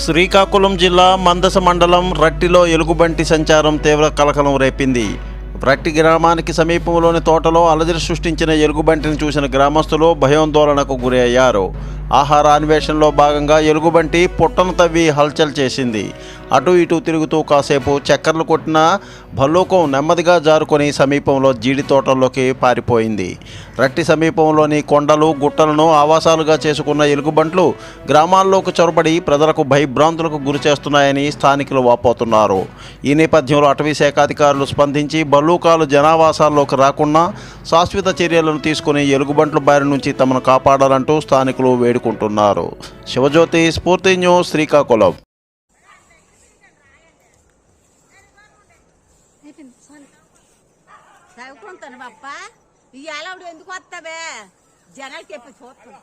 శ్రీకాకుళం జిల్లా మందస మండలం రట్టిలో ఎలుగుబంటి సంచారం తీవ్ర కలకలం రేపింది. రట్టి గ్రామానికి సమీపంలోని తోటలో అలజడి సృష్టించిన ఎలుగుబంటిని చూసిన గ్రామస్తులు భయాందోళనకు గురి అయ్యారు. ఆహార అన్వేషణలో భాగంగా ఎలుగుబంటి పుట్టను తవ్వి హల్చల్ చేసింది. అటు ఇటు తిరుగుతూ కాసేపు చక్కర్లు కొట్టిన భల్లూకం నెమ్మదిగా జారుకొని సమీపంలో జీడి తోటల్లోకి పారిపోయింది. రట్టి సమీపంలోని కొండలు గుట్టలను ఆవాసాలుగా చేసుకున్న ఎలుగుబంట్లు గ్రామాల్లోకి చొరబడి ప్రజలకు భయభ్రాంతులకు గురి చేస్తున్నాయని స్థానికులు వాపోతున్నారు. ఈ నేపథ్యంలో అటవీ శాఖ అధికారులు స్పందించి భల్లూకాలు జనావాసాల్లోకి రాకుండా శాశ్వత చర్యలను తీసుకుని ఎలుగుబంట్ల బారి నుంచి తమను కాపాడాలంటూ స్థానికులు వేడుకుంటున్నారు. శివజ్యోతి, స్ఫూర్తి న్యూస్, శ్రీకాకుళం. చదువుకుంటాను బాప్ప ఇవాళ ఎందుకు వస్తావే జనాలకి చెప్పి చూస్తాను.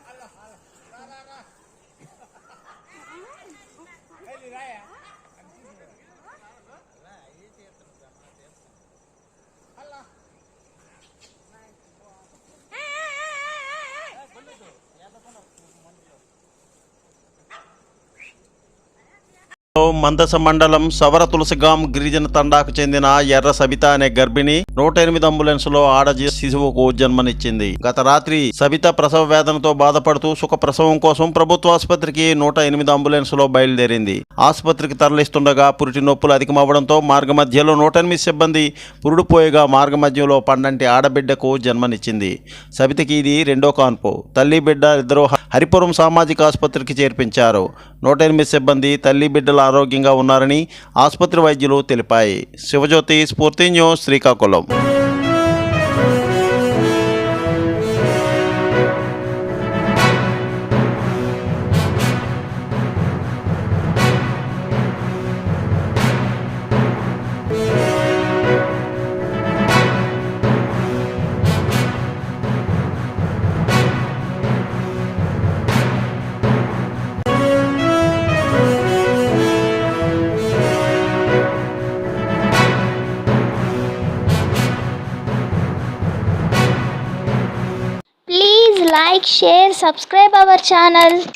మందస మండలం సవర తులసిగాం గిరిజన తండాకు చెందిన ఎర్ర సబిత అనే గర్భిణి 108 అంబులెన్సులో ఆడ శిశువుకు జన్మనిచ్చింది. గత రాత్రి సబిత ప్రసవ వేదనతో బాధపడుతూ సుఖ ప్రసవం కోసం ప్రభుత్వ ఆసుపత్రికి 108 అంబులెన్సులో బయలుదేరింది. ఆసుపత్రికి తరలిస్తుండగా పురిటి నొప్పులు అధికమవడంతో మార్గమధ్యలో 108 సిబ్బంది పురుడుపోయగా మార్గమధ్యంలో పండంటి ఆడబిడ్డకు జన్మనిచ్చింది. సబితకి ఇది రెండో కాన్పు. తల్లి బిడ్డ ఇద్దరు హరిపురం సామాజిక ఆసుపత్రికి చేర్పించారు. 108 సిబ్బంది తల్లి బిడ్డల ఆరోగ్యంగా ఉన్నారని ఆసుపత్రి వైద్యులు తెలిపాయి. శివజ్యోతి, స్ఫూర్తి news, Srikakulam. Please like, share, subscribe our channel.